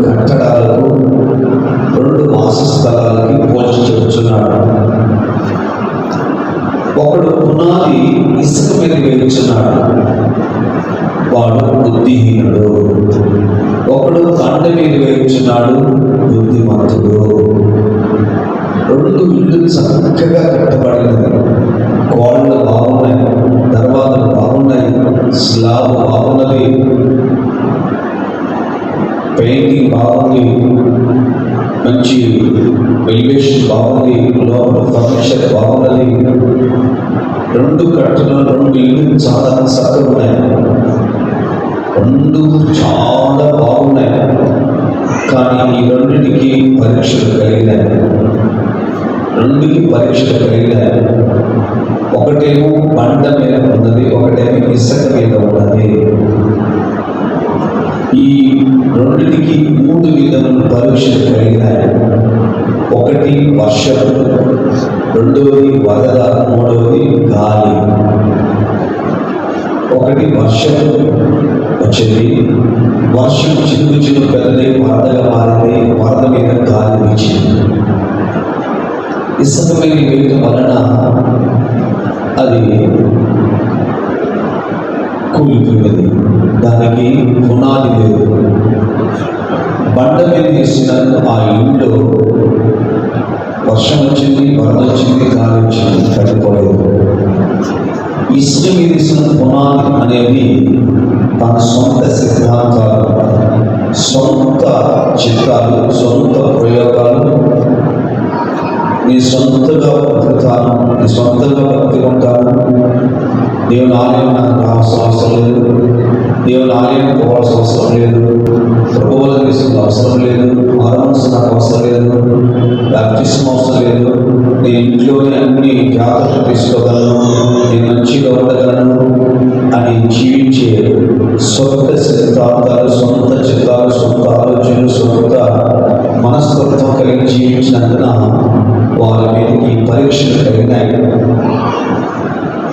కట్టడాలకు 2 వాసస్థలాలకి పోల్చి చెబుతున్నాడు. ఒకడు పునాది ఇసుక మీద వేయుచున్నాడు, వాడు బుద్ధిహీనుడు. ఒకడు బండ మీద వేయుచున్నాడు, బుద్ధిమంతుడు. 2 ఇళ్ళు చక్కగా కట్టబడినది. గోడలు బాగున్నాయి, దర్వాజలు బాగున్నాయి, స్లాబ్ బాగున్నది, పెయింటింగ్ బాగుంది, మంచి ఎలివేషన్ బాగుంది, లోపల ఫర్నిచర్ బాగున్నది. 2 కట్టలు 2 ఇళ్ళు చాలా చక్కగా ఉన్నాయి, 2 చాలా బాగున్నాయి. కానీ ఈ 2టికి పరీక్షలు కలిగినాయి. 2కి పరీక్షలు కలిగినాయి. ఒకటేమో బండ మీద ఉన్నది, ఒకటేమో ఇసుక మీద ఉన్నది. ఈ 2టికి 3 విధముల పరీక్షలు కలిగినాయి. ఒకటి వర్షం, రెండవది వరద, మూడవది గాలి. ఒకటి వర్షం వచ్చింది, వర్షం చినుకు చినుకు పెద్దది, వరదగా మారింది, వరద మీద గాలి వీచింది. ఇసుక మీద వేయటం వలన అది కూలిపోయింది, దానికి పునాది లేదు. బండ మీద వేసిన ఆ ఇంట్లో వర్షం వచ్చింది, వరద వచ్చింది, గాలి వచ్చింది, పడిపోలేదు. ఇసుక మీద వేసిన పునాది అనేది తన సొంత సిద్ధాంతాలు, సొంత చిత్రాలు, సొంత ప్రయోగాలు, నీ సొంతగా బ్రతుకుతాను, నీ సొంతంగా బ్రతుకుంటాను, దేవుని ఆలయం నాకు రావాల్సిన అవసరం లేదు, దేవుని ఆలయం పోవాల్సిన అవసరం లేదు, ప్రభువుల తీసుకున్న అవసరం లేదు, ఆరాధన నాకు అవసరం లేదు, బ్యాప్టిజం అవసరం లేదు, నేను ఇంట్లోనే అన్ని జాగ్రత్తలు తీసుకోగలను, నేను మంచిగా ఉండగలను అని జీవించే సొంత సిద్ధాంతాలు, సొంత చిత్రాలు, సొంత ఆలోచనలు, సొంత మనస్తత్వం కలిగి జీవించినందున వారి మీదకి పరీక్షలు కలిగినాయి.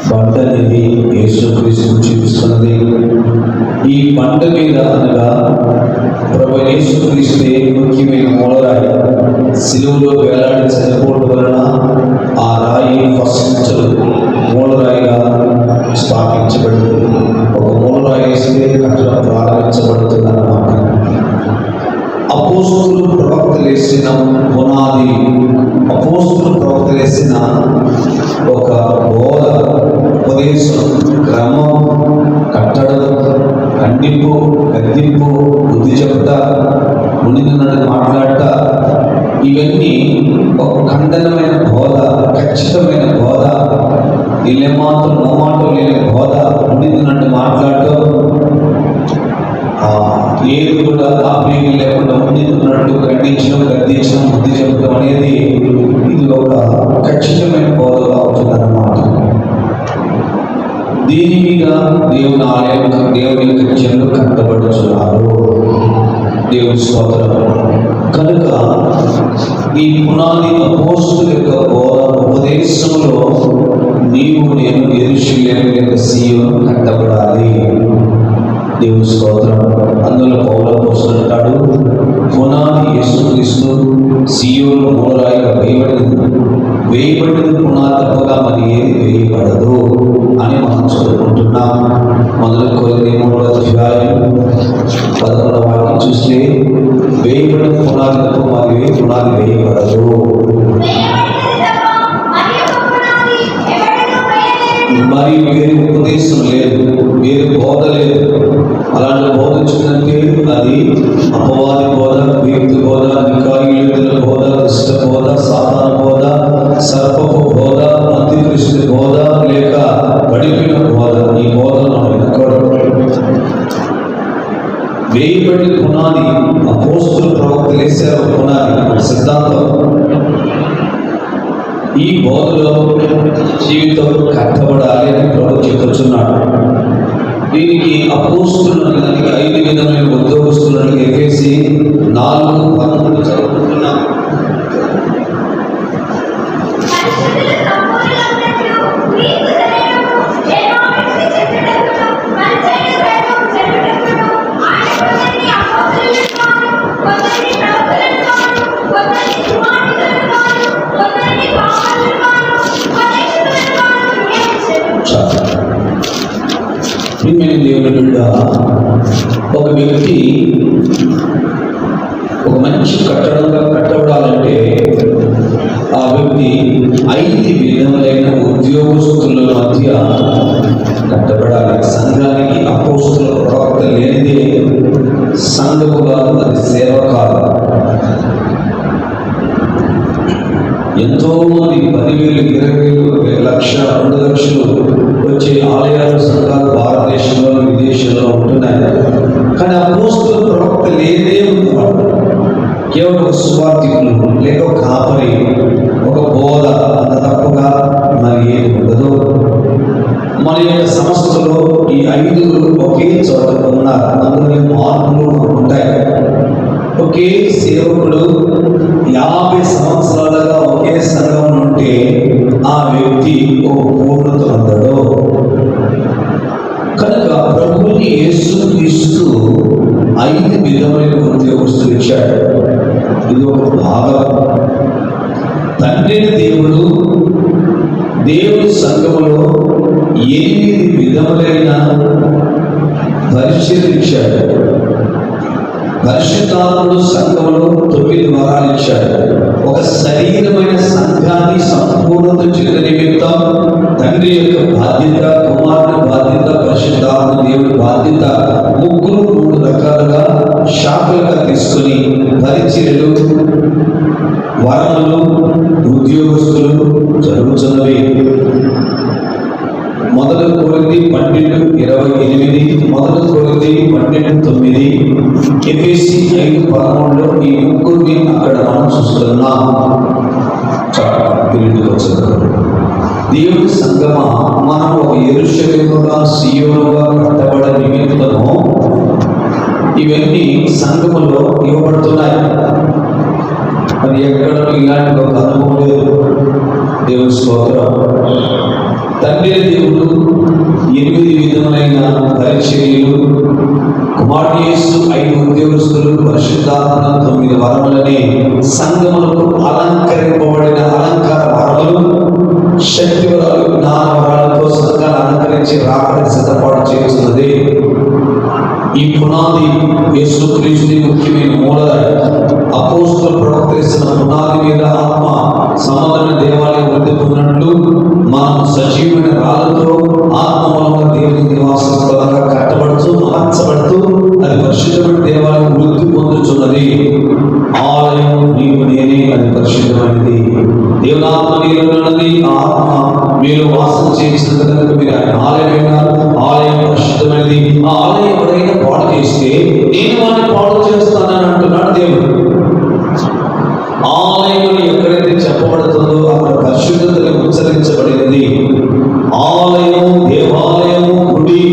బండ అనేది యేసుక్రీస్తును చూపిస్తున్నది. ఈ బండ మీద అనగా ప్రభు యేసుక్రీస్తే ముఖ్యమైన మూలరాయి. సిలువలో వేలాడి చనిపోవడం వలన ఆ రాయి ఫస్ట్ మూలరాయిగా స్థాపించబడింది. ఒక మూలరాయి వేస్తే కట్టడం ప్రారంభించబడుతుంది అన్నమాట. అపోస్తులు ప్రవక్తలు వేసిన పునాది, అపోస్తులు ప్రవక్తలు వేసిన ఒక బోధ, ఉపదేశం, క్రమం, కట్టడం, ఖండింపు, గద్దింపు, బుద్ధి చెప్త, ముందున్నట్టు మాట్లాడట, ఇవన్నీ ఒక ఖండనమైన బోధ, ఖచ్చితమైన బోధ, ఇల్లేమాత్రం మోమాటం లేని బోధ, ముందున్నట్టు మాట్లాడటం, ఏది కూడా ఆపేమి లేకుండా ముందున్నట్టు ఖండించడం, గద్దించడం, బుద్ధి చెప్పడం అనేది ఇది ఒక ఖచ్చితమైన బోధగా అవుతుందన్నమాట. దీని మీద దేవుని ఆలయం, దేవుని యొక్క జనులు కట్టబడుతున్నారు. దేవుని స్తోత్రం. కనుక ఈ పునాది అపోస్తుల యొక్క బోధ, ఉపదేశంలో నీవు నేను యెరూషలేము యొక్క సీయోను కట్టబడాలి. దేవుని స్తోత్రం. అందులో పౌలు అపోస్తలుడు అంటాడు, పునాది యేసుక్రీస్తు, సీయోను మూలరాయిగా వేయబడినది పునాది తప్పగా మరి ఏది వేయబడదు అని మనం చదువుకుంటున్నాం. మొదటి కొరింథీ 3:11 వాక్యం చూస్తే వేయబడిన పునాది తప్ప మరి ఏ పునాది వేయబడదు. మరి వేరే ఉపదేశం లేదు, వేరే బోధ లేదు. అలాంటి బోధ వచ్చిందంటే అది అపవాది బోధ, వ్యక్తి బోధ, నికాయిల బోధ, దుష్ట బోధ, సాతాన బోధ, సర్పపు బోధ, అంత్యక్రీస్తు బోధ, లేక పడిపోయిన బోధ. ఈ బోధను వినకూడదు. వేయబడిన పునాది అపోస్తుల ప్రవక్తలు వేశారు. పునాది సిద్ధాంతం. ఈ బోధలో జీవితం కట్టబడాలి అని ప్రభు చెప్తున్నాడు. దీనికి అపోస్తులను 5 విధమైన ఉద్యోగస్తులను ఎక్కేసి 4:13 చదువుకుంటున్నాం. దేవుని బిడ్డ, ఒక వ్యక్తి ఒక మంచి కట్టడంగా కట్టబడాలంటే ఆ వ్యక్తి 5 విధములైన ఉద్యోగస్తుల మధ్య కట్టబడాలి. సంఘానికి అపోస్తుల ప్రవక్త లేనిదే సంఘము కాదు, అది సేవ కాదు. ఎంతో మంది 10,000, 20,000, 1,00,000, 2,00,000 వచ్చే ఆలయాలు, సంఘాలు భారతదేశంలో, విదేశాల్లో ఉంటున్నాయి. కానీ అపోస్తుల ప్రవక్త లేదే ఉన్నవాడు. కేవలం ఒక సువార్థికులు, లేక ఒక కాపరి, ఒక బోధ, అంత తప్పుగా మరి ఏది ఉండదు. మన యొక్క సంస్థలో ఈ 5 ఒకే చోట ఉన్నారు. అందులో మార్పులు ఉంటాయి. ఒకే సేవకుడు 50 సంవత్సరాలుగా ఒకే సంఘం ఉంటే ఆ వ్యక్తి ఒక పూర్ణత పొందడు. కనుక ప్రభువుని యేసుక్రీస్తు 5 విధమైన ఉద్యోగస్తులు ఇచ్చాడు. ఇది ఒక భాగం. తండ్రిని దేవుని సంఘములో 8 విధములైన పరిచర్యలు ఇచ్చాడు. పరిశుద్ధాత్ముడు సంఘములో 9 వరాలు ఇచ్చాడు. ఒక శరీరమైన సంఘాన్ని సంపూర్ణత చెందిన నిమిత్తం తండ్రి యొక్క బాధ్యత, కుమారుని బాధ్యత, పరిశుద్ధాత్మ దేవుని బాధ్యత 3 రకాలుగా శాఖలుగా తీసుకొని పరిచర్యలు, వరములు, ఉద్యోగస్తులు జరుగుతున్నవి. 1 కొరింథీ 12:28, 1 కొరింథీ 12:9, ఎఫెసీ 5:13లో ఈ 3 అక్కడ మనం చూస్తున్నాం. దేవుని సంగమా, మనం ఒక యెరూషలేముగా, సియోనుగా కట్టబడ నిమిత్తము ఇవన్నీ సంఘములో ఇవ్వబడుతున్నాయి. అది ఎక్కడ ఇలాంటి ఒక అనుభవం లేదు. దేవుని స్తోత్రం. తండ్రి దేవుడు 8 విధములైన పరిచర్యలు, కుమారుడు యేసు 5 ఉద్యోగస్తులు, పరిశుద్ధాత్మ 9 వరములని సంఘములకు అలంకరింపబడిన అలంకార వరములు, శక్తి వరాలు, జ్ఞాన వరాలతో సంఘాన్ని అలంకరించి రాకడ సిద్ధపాటు చేస్తున్నది. ఈ పునాది యేసుక్రీస్తు ముఖ్యమైన మూలధనం. అపోస్తలులు ప్రవక్తిస్తున్న పునాది మీద ఆత్మ సంబంధమైన దేవాలయం వృద్ధి పొందినట్లు మనం సజీవమైన రాళ్ళతో ఆత్మమూలంగా దేవుని నివాస స్థలంగా కట్టబడుతూ, మార్చబడుతూ అది పరిశుద్ధమైన దేవాలయం వృద్ధి పొందుతున్నది. ఆలయం నీకు నేనే, అది పరిశుద్ధమైనది. దేవుని ఆత్మ నీరున్నది, ఆత్మ మీరు వాసన చేసిన కనుక మీరు ఆయన ఆలయమైన, ఆలయం పరిశుద్ధమైనది. ఆ ఆలయం ఎవరైనా పాడు చేస్తే నేను వాడిని పాడు చేస్తానని అంటున్నాడు దేవుడు. ఆలయం ఎక్కడైతే చెప్పబడుతుందో అక్కడ పరిశుద్ధతని ఉచ్చరించబడినది. ఆలయం, దేవాలయము, గుడి,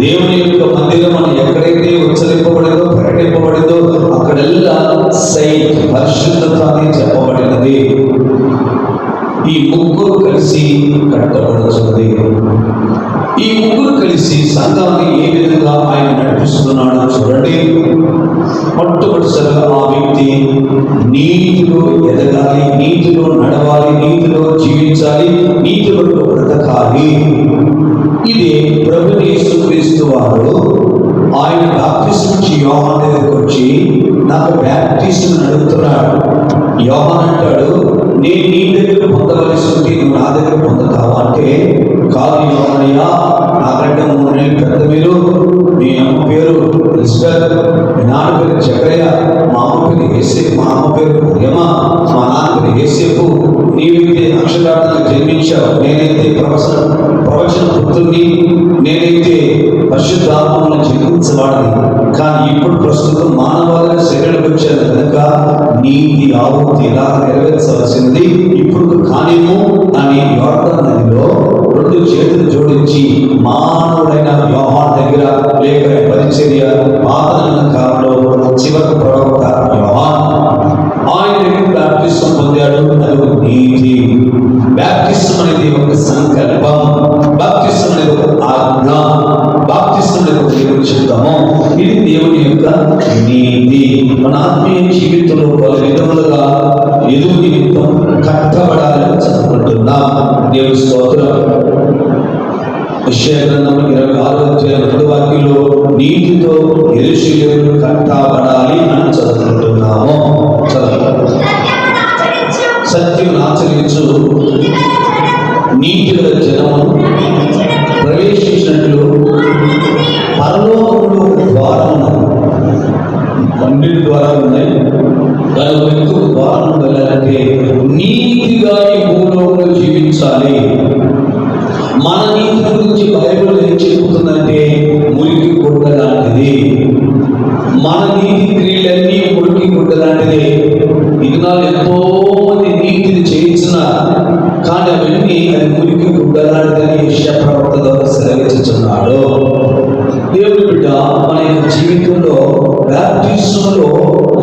దేవుని యొక్క మందిరం అని ఎక్కడైతే ఉచ్చరింపబడిందో, ప్రకటింపబడిందో అక్కడెల్లా సైట్ పరిశుద్ధత అని చెప్పబడినది. ఈ 3 కలిసి కట్టబడుతున్నది. ఈ 3 కలిసి సంఘాన్ని ఏ విధంగా ఆయన నడిపిస్తున్నాడో చూడండి. మొట్టమొదటిసారిగా ఆ వ్యక్తి నీతిలో ఎదగాలి, నీతిలో నడవాలి, నీతిలో జీవించాలి, నీతిలో బ్రతకాలి. ఇది ప్రభువు యేసుక్రీస్తు వారు ఆయన బాప్తిస్మం ఇచ్చి యోహాను దగ్గరికి వచ్చి నాకు బాప్తిస్మం అడుగుతున్నాడు. యోహాను అంటాడు, నేను నీ దగ్గర పొందవలసి ఉంటే నువ్వు నా దగ్గర పొందుతావా అంటే, కాదు యోహానయ్యా, నాకంటే 3 నెలలు పెద్ద మీరు. మీ అమ్మ పేరు ఎలిజబెత్, మీ నాన్న పేరు జకర్య, మా అమ్మ పేరు యేసేపు, మా అమ్మ పేరు మరియమ్మ, మా నాన్న పేరు యేసేపు. నీవైతే అక్షరార్థంగా జన్మించావు, నేనైతే ప్రవచన పుత్రుని, నేనైతే పరిశుద్ధాత్మను జన్మించబడింది. కానీ ఇప్పుడు ప్రస్తుతం మానవాళిగా శరీరం వచ్చాను కనుక నీతి యావత్తు ఇలా నెరవేర్చవలసింది ఇప్పుడు కానేమో అని యోర్దాను నదిలో 2 చేతులు జోడించి మానవుడైన యోహాను దగ్గర, లేక పరిచర్య పాత కాలంలో చివరి ప్రవక్త యోహాను, ఆయన దగ్గర బాప్తిస్మం పొందాడు. అది ఒక నీతి. బాప్తిస్మం అనేది ఒక సంకల్పం, బాప్తిస్మం అనేది ఒక ఆజ్ఞ, బాప్తిస్మం అనేది ఒక చిత్తము. ఇది దేవుని యొక్క నీతి. మన ఆత్మీయ జీవితంలో పలు విధములుగా ఎదుగు నిమిత్తం కట్టబడాలని చదువుకుంటున్నా. దేవుని స్తోత్రం. యెషయా గ్రంథం 26వ అధ్యాయం 2వ వాక్యంలో నీతితో యెరూషలేము కట్టబడాలి అని చదువుకుంటున్నాము. సత్యమును ఆచరించు నీతిగల జనము ప్రవేశించినట్లు పరలోకములో ఒక ద్వారం ఉన్నది. 12 ద్వారాలు ఉన్నాయి. దాని ఒక ద్వారం వెళ్ళాలంటే నీతిగా ఈ భూలోకంలో జీవించాలి. మన నీతి గురించి బైబిల్ ఏం చెబుతుందంటే మురికి గుడ్డ లాంటిది. మన నీతి క్రియలన్నీ మురికి గుడ్డ లాంటిది. ఇదినాలు ఎంతో మంది నీతిని చేయించినారు, కానీ అవన్నీ అది మురికి గుడ్డ లాంటిదని యెషయా ప్రవక్త ద్వారా సెలవిస్తున్నాడు. దేవుని బిడ్డ, మన యొక్క జీవితంలో బాప్టిజంలో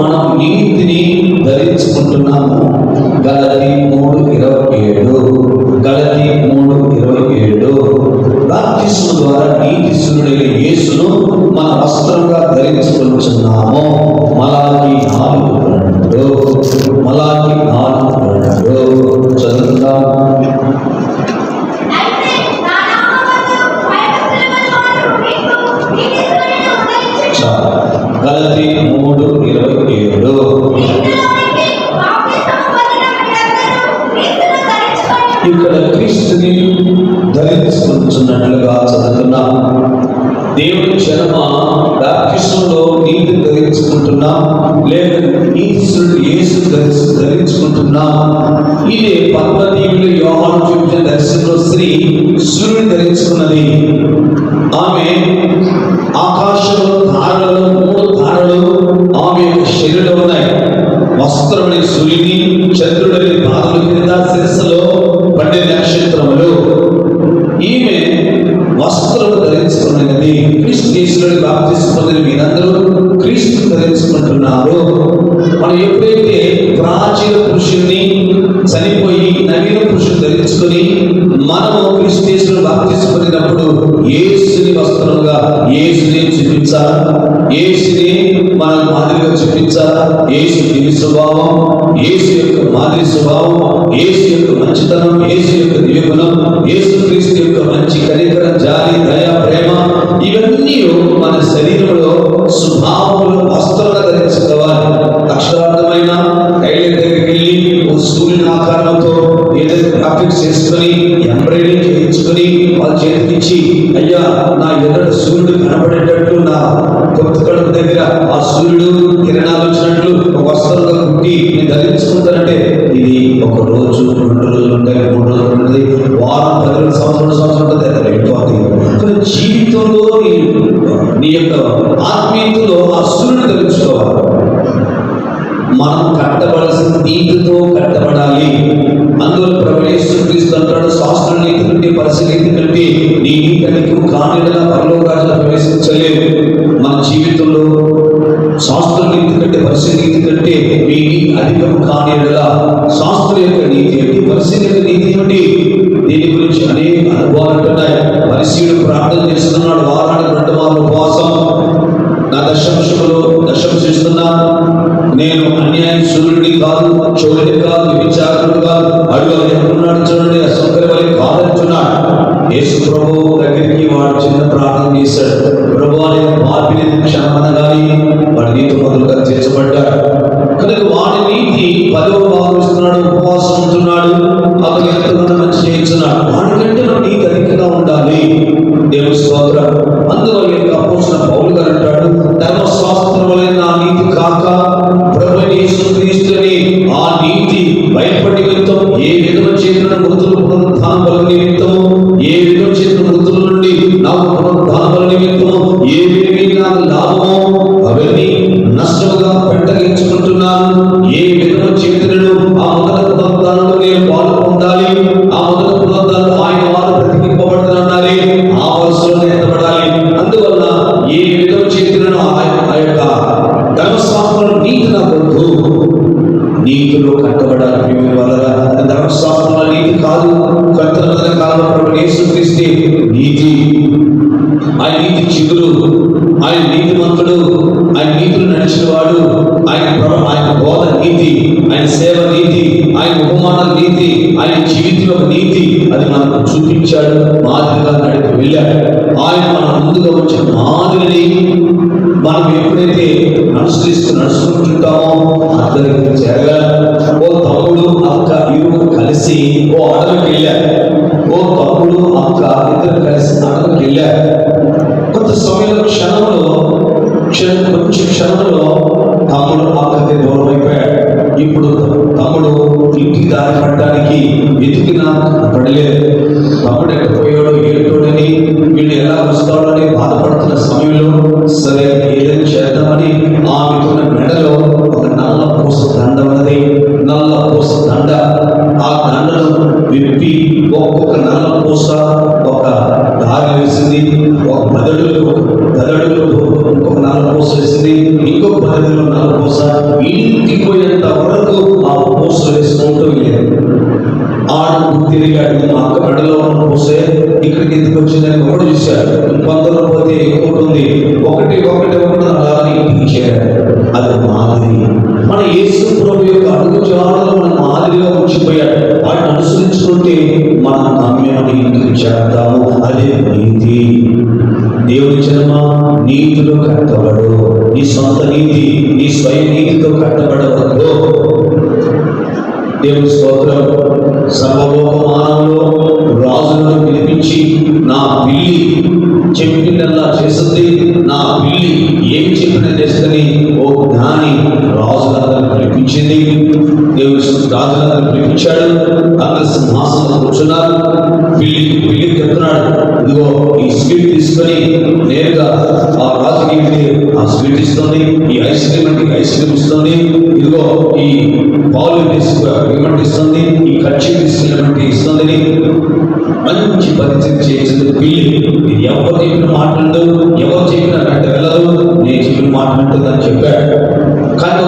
మనం నీతిని ధరించుకుంటున్నాము. గలతీ 3:27 గలతీ 3:27 బాప్టిజం ద్వారా నీతి సూర్యుడైన యేసును మన వస్త్రంగా ధరించుకుంటున్నాము. మలాకి 4:2 మలాకి 4:2 చదువుతాం. గలతీ 3:27 ఇక్కడ క్రీస్తుని ధరించుకుంటున్నట్లుగా చదువుతున్నాం. దేవుని జనమ బాప్టిజంలో నీతిని ధరించుకుంటున్నాం, లేదా నీతిసురుడు యేసు ధరించుకుంటున్నాం. ఇదే పద్మదీవులు యోహాను చూపించిన దర్శనంలో స్త్రీ సూర్యుని ధరించుకున్నది. ఆమె ఆకాశంలో తారలలో 3 తారలు ఆమె యొక్క శరీరంలో ఉన్నాయి. వస్త్రమని సూర్యుని, చంద్రుడని పాదల కింద, శిరస్సులో 12 నక్షత్రములు. ఈమె వస్త్రము ధరించుకున్నది. క్రీస్తు యేసుని బాప్తిసం పొందిన మీరందరూ క్రీస్తు ధరించుకుంటున్నారు. మనం ఎప్పుడైతే ప్రాచీన పురుషుని చనిపోయి నవీన పురుషుని ధరించుకొని మనము క్రీస్తు యేసుని బాప్తిసం పొందినప్పుడు యేసుని వస్త్రంగా యేసుని చూపించాలా, యేసుని మనం మాదిరిగా చూపించాలా. యేసు దివ్య స్వభావం, యేసు యొక్క మాదిరి స్వభావం, యేసు యొక్క మంచితనం, యేసు యొక్క దివ్యగుణం, యేసు క్రీస్తు యొక్క మంచి కనికరం, జాలి, దయ, ప్రేమ, ఇవన్నీ మన శరీరంలో స్వభావంలో వస్త్రంగా ధరించుకోవాలి. అక్షరార్థమైన టైలర్ దగ్గరికి వెళ్ళి సూర్యుని ఆకారంతో ఏదైతే గ్రాఫిక్స్ చేసుకొని ఎంబ్రాయిడింగ్ చేయించుకొని వాళ్ళ చేతికిచ్చి, అయ్యా నా ఎదుట సూర్యుడు కనబడేటట్టు నా కడుపు దగ్గర ఆ సూర్యుడు కిరణాలు వచ్చినట్లు ఒక వస్త్రంగా కుట్టి నేను ధరించుకుంటానంటే ఇది 1 రోజు 2 రోజులు ఉంటాయి, 3 రోజులు ఉంటుంది, వారం, 10 రోజులు, సంవత్సరం ఉంటుంది. అది వెళ్ళిపోతుంది. కానీ జీవితంలో నీ యొక్క ఆత్మీయతలో ఆ సూర్యుడు ధరించుకోవాలి. మనం కట్టబడాల్సిన నీతితో కట్టబడాలి. అందులో ప్రభువు యేసు క్రీస్తు అంటాడు, శాస్త్ర నీతి కంటే పరిశీలి నీతి కంటే నీ నీతి నీకు కానిలా పరలోక రాజ్యంలో ప్రవేశించలేదు. మన జీవితంలో శాస్త్ర నీతి కంటే పరిశీలి నీతి కంటే మీ నీతి అధికం కానిలా. శాస్త్ర యొక్క నీతి ఏంటి, పరిశీలి యొక్క నీతి ఏమిటి? దీని గురించి అనేక అనుభవాలు ఉంటున్నాయి. పరిశీలుడు ప్రార్థన చేస్తున్నాడు, వారానికి 2 మార్లు ఉపవాసం. నా దశంశం చేస్తున్నాను. నేను అన్యాయం సూర్యుడిని కాదు, చోరుని కాదు, విచారుడు కాదు, అడుగు ఎక్కడున్నాడు చూడండి, అసౌకర్యం కాదంటున్నాడు. యేసు ప్రభు దగ్గరికి వాడు చిన్న ప్రార్థన చేశాడు. ప్రభు అనే పాపిని క్షమనగాని వాడి నీతి మొదలుగా తీర్చబడ్డాడు. కనుక వాడి నీతి 10వ భాగం ఇస్తున్నాడు, ఉపవాసం ఉంటున్నాడు, అతను ఎంతగానో మంచి చేయించున్నాడు. వాడికంటే నా నీతి అధికంగా ఉండాలి. దేవుని స్తోత్రం. అందువల్ల అపోస్తలుడైన పౌలు గారు అంటాడు, ధర్మశాస్త్రములైన నా నీతి కాక ప్రభువైన యేసు క్రీస్తుని ఆ నీతి బయటపడి నిమిత్తం ఏ విధమైన చేతున్న మృతులు పునరుద్ధానం బల నిమిత్తము, ఏ విధమైన చేతున్న మృతుల నుండి నాకు పునరుద్ధానం బల నిమిత్తము ఏ విధమైన నాకు లాభమో అవన్నీ నష్టముగా పెట్టగించుకుంటున్నాను. ఏ విధమైన చేతులను ఆ మొదటి పునరుద్ధానంలో నేను పాలు పొందాలి. ఆ మొదటి పునరుద్ధానంలో ఆయన వారు బ్రతికింపబడుతున్నారే, ఆ వరుసలో ఎత్తబడాలి. అందువల్ల ఏ విధమైన చేతులను ఆ యొక్క ధర్మశాస్త్రం నీతి నాకు వద్దు, నీతిలో కట్టబడాలి. వల్ల ధర్మశాస్త్రంలో నీతి కాదు, కర్తవ్య కాలంలో ప్రభువు యేసుక్రీస్తు నీతి. ఆయన నీతి చిగురు, ఆయన నీతిమంతుడు, ఆయన నీతిలో నడిచిన వాడు, ఆయన నడుచుకుంటుంటామో అందరికి చేరగలం. ఓ తమ్ముడు అక్క ఇరువురు కలిసి ఓ అడవికి వెళ్ళారు. ఓ తమ్ముడు అక్క ఇద్దరు కలిసి అడవికి వెళ్ళారు. కొంత సమయంలో కొంచెం క్షణంలో తమ్ముడు అక్కకి దూరం అయిపోయాడు. ఇప్పుడు తమ్ముడు ఇంటికి దారి పడడానికి వెతికినా పడలేదు. తమ్ముడు ఎక్కడిపోయాడో ఏంటోడని, వీళ్ళు ఎలా వస్తాడని బాధపడుతున్న సమయంలో సరే ఏదైనా చేద్దామని ఆమెకున్న మెడలో ఒక నల్ల పూస దండ ఉన్నది. నల్ల పూస దండ. ఆ దండను విప్పి ఒక్కొక్క నల్ల పూస ఒక దారి వేసింది. ఒక బదడులు ఇంకొక నల్ల పూస వేసింది. ఇంకొక బదడులో నల్ల పూస. ఇంటికి పోయేంత వరకు ఆ పూస వేసుకుంటూ వెళ్ళాడు. ఆడు తిరిగాడు. మా అక్క మెడలో ఉన్న పూసే ఇక్కడికి ఎందుకు వచ్చిందని ఒకటి చూశాడు. కొందరు పోతే ఎక్కువ ఉంటుంది. ఒకటి అలానే ఇంటికి చేరాడు. అది మాదిరి. మన యేసు ప్రభు యొక్క అడుగు జాడలో మన మాదిరిగా ఉంచిపోయాడు. వాటిని అనుసరించుకుంటే మన గమ్యాన్ని ఇంటికి చేరతాము. అదే నీతి. దేవుని జన్మ నీతిలో కట్టబడు. నీ సొంత నీతి, నీ స్వయం నీతితో కట్టబడవద్దు. దేవుని స్తోత్రం. సర్వలోక మానవులో రాజులను పిలిపించి నా పిల్లి చెప్పిందల్లా చేస్తుంది, నా పిల్లి ఏం చెప్పిన చేస్తుంది ఓ జ్ఞాని రాజులందరినీ పిలిపించింది. దేవుని రాజులందరినీ పిలిపించాడు. అందరి సింహాసనంలో కూర్చున్నారు. పిల్లి చెప్తున్నాడు, ఇదిగో ఈ స్వీట్ తీసుకొని నేరుగా ఆ రాజుకి ఆ స్వీట్ ఇస్తుంది, ఈ ఐస్ క్రీమ్ అంటే ఐస్ క్రీమ్ ఇస్తుంది, ఇదిగో ఈ పాలు ఇస్తుంది, ఈ కచ్చి తీసుకున్నటువంటి ఇస్తుంది. మంచి పరిస్థితి చేసింది పిల్లి. ఇది ఎవరు చెప్పిన మాట్లాడు, ఎవరు చెప్పిన వెంట వెళ్ళదు, నేను చెప్పిన మాట్లాడుతుందని చెప్పాడు. కానీ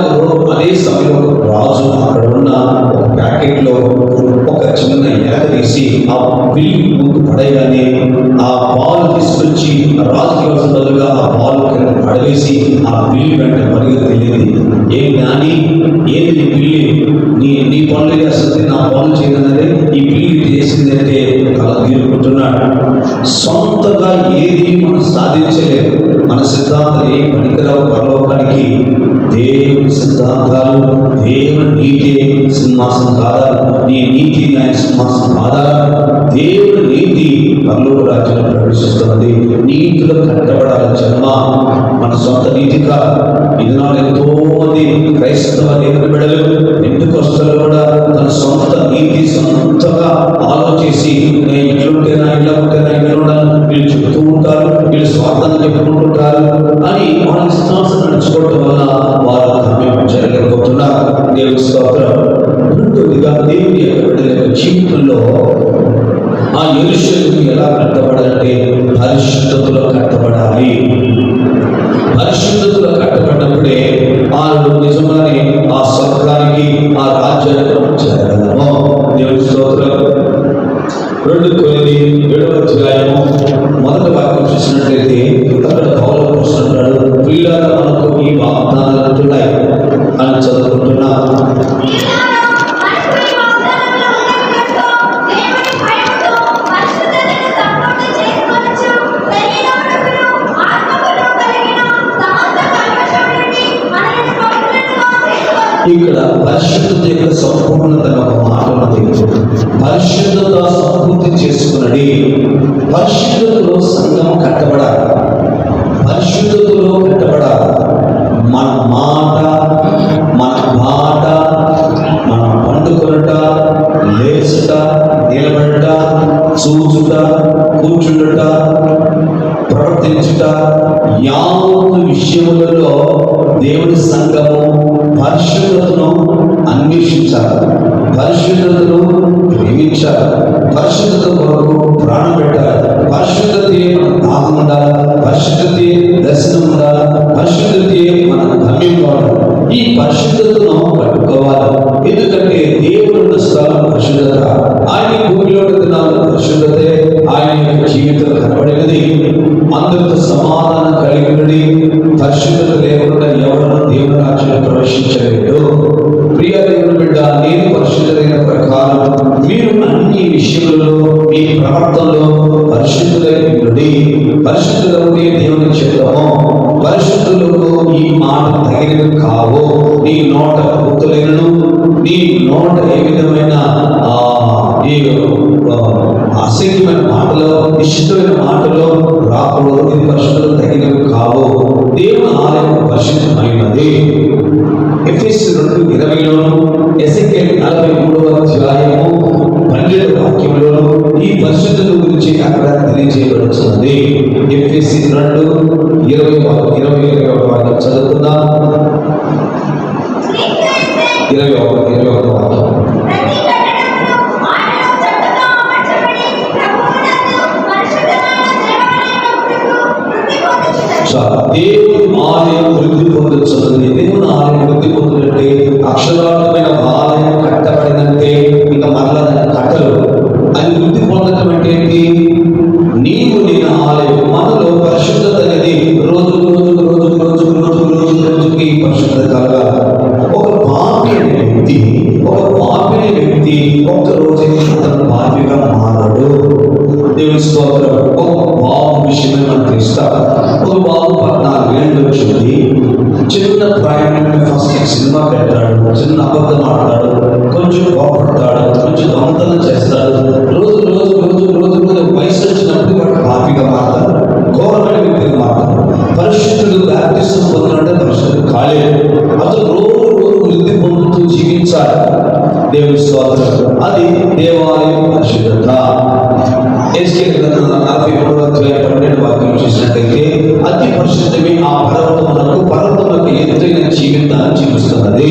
అదే సమయంలో రాజు అక్కడ ఉన్న ఒక ప్యాకెట్ లో ఒక చిన్న ఎలక తీసి ఆ పిల్లి ముందు పడేయగానే ఆ పాలు తీసుకొచ్చి రాజుకి వచ్చిన బదులుగా ఆ పాలు కింద పడవేసి ఆ పిల్లి వెంట పరిగెత్తింది. ఏ జ్ఞాని, ఏది పిల్లి నీ పనులు చేస్తుంది, నా పనులు చేయదన్నదే ఈ పిల్లి చేసిందంటే కళ తీరుకుంటున్నాడు. సొంతగా ఏది మనం సాధించలేదు. మన సిద్ధాంతాలు ఏ పనికిరావు పరలోకానికి. దేవుని సిద్ధాంతాలు, దేవుని నీతి సింహాసనం కాదా, నీ నీతి ఆయన సింహాసనం కాదా. దేవుని నీతి పరలోక రాజ్యంలో ప్రవేశిస్తున్నది. నీతిలో కట్టబడాలి జన్మ. మన సొంత నీతి కాదు. ఇది నాడు ఎంతో మంది క్రైస్తవ దేవుని బిడ్డలు పెంటెకొస్తేలో కూడా తన సొంత నీతి సొంతగా ఆలోచించి నేను ఇట్లుంటేనా ఇలా ఉంటేనా ఇలా ఉండాలి వీళ్ళు చెబుతూ ఉంటారు, వీళ్ళు స్వార్థంగా చెప్పుకుంటుంటారు అని వాళ్ళ ఇష్టాంశం నడుచుకోవటం వల్ల వారు గమ్యం జరగకపోతున్నారు. దేవుని స్తోత్రం. రెండోదిగా దేవుని యొక్క బిడ్డల యొక్క జీవితంలో ఆ యెరూషలేము ఎలా కట్టబడాలంటే పరిశుద్ధతలో కట్టబడాలి. పరిశుద్ధతలో కట్టబడినప్పుడే ఆ నిజంగానే ఆ స్వర్గానికి ఆ రాజ్యానికి చేరగలము. దేవుని స్తోత్రం. 2 Coríntios 7వ అధ్యాయము మొదటి వాక్యం చూసినట్లయితే అక్కడ పౌలు పోస్తున్నాడు, ప్రియులారా మనకు ఈ వాగ్దానాలు ఉంటున్నాయి అని చదువుకుంటున్నా. ఇక్కడ పరిశుద్ధత యొక్క సంపూర్ణత ఒక మాట ఉన్నది. పరిశుద్ధత సంపూర్తి చేసుకున్నది. పరిశుద్ధతలో సంఘం కట్టబడాలి. పరిశుద్ధతలో కట్టబడాలి. మన మాట, మన మాట, మన పండుకొనుట, లేచుట, నిలబడుట, చూచుట, కూర్చుండుట, ప్రవర్తించుట, యావత్తు విషయములలో దేవుని సంఘము పరిశుద్ధతను అన్వేషించాలి. పరిశుద్ధతను ప్రేమించాలి. పరిశుద్ధత కొరకు ప్రాణం పెట్టాలి. పరిశుద్ధతే మన దాహం ఉండాలి. పరిశుద్ధతే దర్శనం ఉండాలి. పరిశుద్ధతే మన గమ్యం కావాలి. ఈ పరిశుద్ధతను పట్టుకోవాలి. ఎందుకంటే దేవుడు స్థలం పరిశుద్ధత. ఆయన భూమిలో పరిశుద్ధతే ఆయన యొక్క జీవితం కనబడినది. అందరితో సమాధానం కలిగి ఉన్నది. పరిశుద్ధత లేకుండా ఎవరు దేవుని రాజ్యంలో ప్రవేశించలేదు. ప్రియ దేవుని బిడ్డ, నేను పరిశుద్ధమైన ప్రకారం మీరు అన్ని విషయంలో మీ ప్రవర్తనలో పరిశుద్ధులై ఉండి, పరిశుద్ధులే దేవుని చిత్తము. పరిశుద్ధులకు ఈ మాట తగినవి కావు. నీ నోట గుర్తులేను, నీ నోట ఏ విధమైన అసఖ్యమైన మాటలు, నిశ్చితమైన మాటలు రాకూడదు. ఇది పరిశుద్ధత తగినవి కావు. దేవుని ఆలయం పరిశుద్ధమైనది. ఎఫెసీ 2:20లోను, ఎజెకియెల్ 43:12 వాక్యంలోను ఈ పరిశుద్ధత గురించి అక్కడ తెలియజేయబడుతున్నది. ఎఫెసీ 2:20 వాక్యం చదువుకుందాం. 21 వాక్యం. దేవుని ఆలయం వృద్ధి పొందుతున్నది. దేవుని ఆలయం వృద్ధి పొందుతుంటే అక్షరార్థమైన ఆలయం కట్టబడినంటే ఇంకా మరలా కట్టలు. అది వృద్ధి పొందడం అంటే ఏంటి? నీవు నేను ఆలయం. మనలో పరిశుద్ధత అనేది రోజుకి పరిశుద్ధత కలగాలి. ఒక పాపిని వ్యక్తి ఒక్క రోజు అతను పాపిగా మారడు. దేవుని స్తోత్రం. ఒక బాబు విషయమే మనకు ఇస్తాం. ఒక బాబు 14 ఏళ్ళు వచ్చింది. చిన్న ప్రాయం ఫస్ట్ సినిమా పెట్టాడు, చిన్న అబద్ధం ఆడతాడు, కొంచెం కోపడతాడు, కొంచెం దొంగతనం చేస్తాడు. రోజు వయసు వచ్చినప్పుడు వాడు పాపిగా మారతాడు, ఘోరమైన వ్యక్తిగా మారతాడు. పరిశుద్ధుడు బ్యాప్టిజం పొందినంటే పరిశుద్ధుడు కాలేదు. అతను రోజు వృద్ధి పొందుతూ జీవించాలి. దేవుని స్తోత్రం. అది దేవాలయం పరిశుద్ధత. ఎస్కేల్ 43:12 వాక్యం చూసినట్లయితే అతి పరిశుద్ధమే ఆ పర్వతములకు ఎత్తైన జీవితాన్ని చూపిస్తున్నది.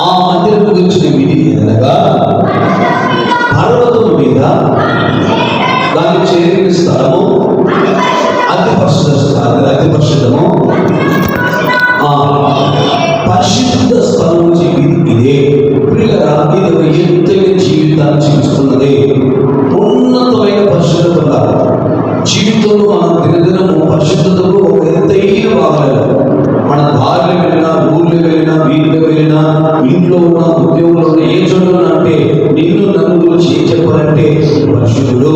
ఆ మందిరం గురించిన విధి అనగా పర్వతం మీద దాన్ని చేరిన స్థలము అతి పరిశుద్ధము. పరిశుద్ధ స్థలం నుంచి ఇదే ప్రియులారా, ఇది ఒక ఎత్తైన జీవితాన్ని చూపిస్తున్నది. ఉన్నతమైన పరిశుద్ధత ఉండాలి జీవితంలో. మనం దినదినము పరిశుద్ధతకు ఒక ఎత్తైన భాగాలు. మన దారిలో వెళ్ళినా, ఊర్లో వెళ్ళినా, వీటిలో వెళ్ళినా, ఇంట్లో ఉన్న, ఉద్యోగంలో ఉన్న, ఏ చోట అంటే నిన్ను నన్ను గురించి ఏం చెప్పాలంటే పరిశుద్ధుడు,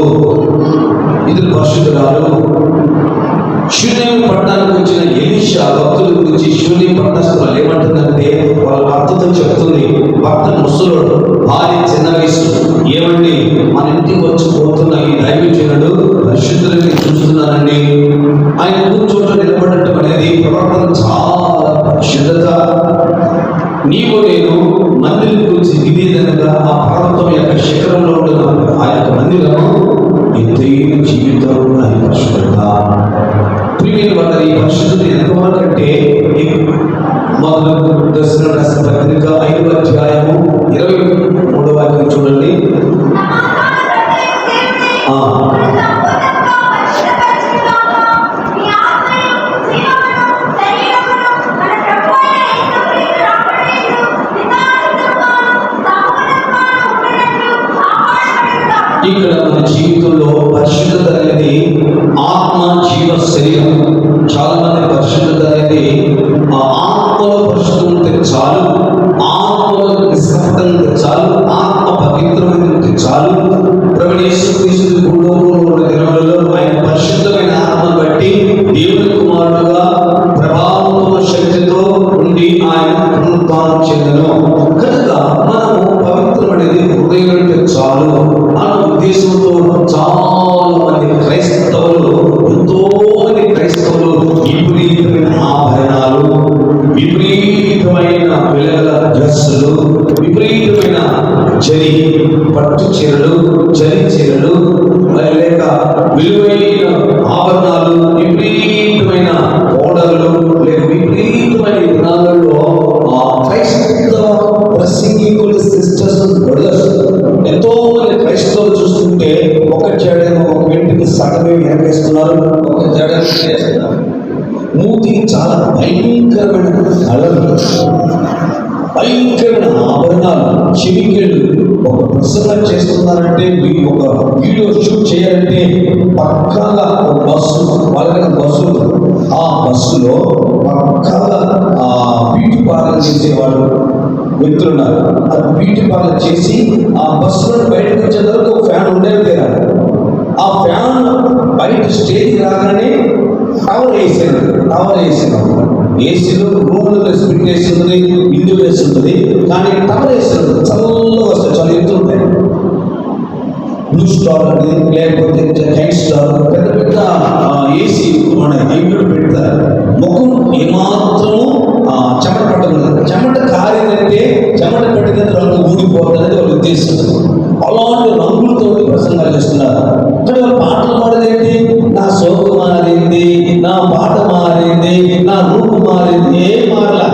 ఇతరు పరిశుద్ధురాలు. శూన్యం పట్టణానికి వచ్చిన ఎలీషా భక్తుల గురించి శూన్యం పట్టణస్థులు ఏమంటుందంటే వాళ్ళ భర్తతో చెప్తుంది. భర్త ముసలోడు, భార్య చిన్న వయసు. ఏమండి, మన ఇంటికి వచ్చి పోతున్న ఈ దైవజనుడు పరిశుద్ధులని చూస్తున్నానండి. ఆయన కూర్చోట నిలబడటం అనేది ప్రవర్తన చాలా పరిశుద్ధత. నీవు నేను మందిరం గురించి విధేదనగా ఆ పర్వతం యొక్క శిఖరంలో ఉంటున్న ఆ యొక్క మందిరము ఎత్తైన జీవితం అని పరిశుద్ధత. ప్రియమైన వారు, ఈ పరిశుద్ధత ఎంతవరకంటే మొదలు దర్శన రాసిన పత్రిక 5:23 వాక్యం చూడండి. ఇక్కడ మన జీవితంలో పరిశుద్ధత అనేది ఆత్మ, జీవ, శరీరం. చాలా మంది పరిశుద్ధత అనేది ఆత్మలో పరిశుద్ధం ఉంటే చాలు, ఆత్మలో నిష్కపటం ఉంటే చాలు, ఆత్మ పవిత్రమైన ఉంటే చాలు. ప్రభువైన యేసుక్రీస్తు భూలోకంలో దినములలో ఆయన పరిశుద్ధమైన ఆత్మను బట్టి దేవుని కుమారుడుగా ప్రభావంతో, శక్తితో ఉండి ఆయన పునరుద్ధానం చెందెను. కనుక మనము పవిత్రమనేది హృదయం అంటే చాలు అన్న ఉద్దేశంతో చాలా మంది క్రైస్తవులు, ఎంతో మంది క్రైస్తవులు విపరీతమైన ఆభరణాలు, విపరీతమైన వెలగల డ్రెస్సులు, విపరీతమైన జరి పట్టు చీరలు, జరి చీరలు, లేక విలువైన ఆభరణాలు, విపరీతమైన పౌడర్లు, లేక విపరీతమైన విధానాల్లో క్రైస్తవ ప్రసంగికులు, సిస్టర్స్, బ్రదర్స్ ఎంతో మంది క్రైస్తవులు చూస్తుంటే ఒక జడేమో ఒక వెంటికి సగమే వెనకేస్తున్నారు, ఒక జడ వేస్తున్నారు. మూతికి చాలా భయంకరమైన కళలు, భయంకరమైన ఆభరణాలు, చెవికేళ్ళు. ఒక ప్రసంగం చేస్తున్నారంటే, ఒక వీడియో షూట్ చేయాలంటే పక్కాగా ఒక బస్సు, వాళ్ళకి బస్సు, ఆ బస్సులో పక్కాగా బ్యూటీ పార్లర్ చేసేవాళ్ళు వ్యక్తులు ఉన్నారు. అది బ్యూటీ పార్లర్ చేసి ఆ బస్సులో బయటకు వచ్చే వరకు ఒక ఫ్యాన్ ఉండేది లేదా, ఆ ఫ్యాన్ బయట స్టేజ్ రాగానే టవర్ వేసాను. ఏసీలో రూమ్లో స్పిట్ వేసి ఉంటుంది, ఇల్లు వేసి ఉంటుంది, కానీ టవర్ వేసి ఉంటుంది, చల్లగా వస్తాయి, చాలా ఎత్తు ఉంటాయి. బ్లూ స్టార్ అని లేకపోతే హైట్ స్టార్ పెద్ద పెద్ద ఏసీ మన హైబ్రిడ్ పెడతారు. ముఖం ఏమాత్రము చెమట పట్టకూడదు. చెమట కారిందంటే చెమట పట్టిన రంగు ఊడిపోతుందని వాళ్ళ ఉద్దేశం. అలాంటి రంగులతో ప్రసంగాలు చేస్తున్నారు. కానీ వాళ్ళు పాటలు పాడేదేంటి? నా సోకు మారింది, నా పాట మారింది, నా రూపు మారింది, ఏం మారలా,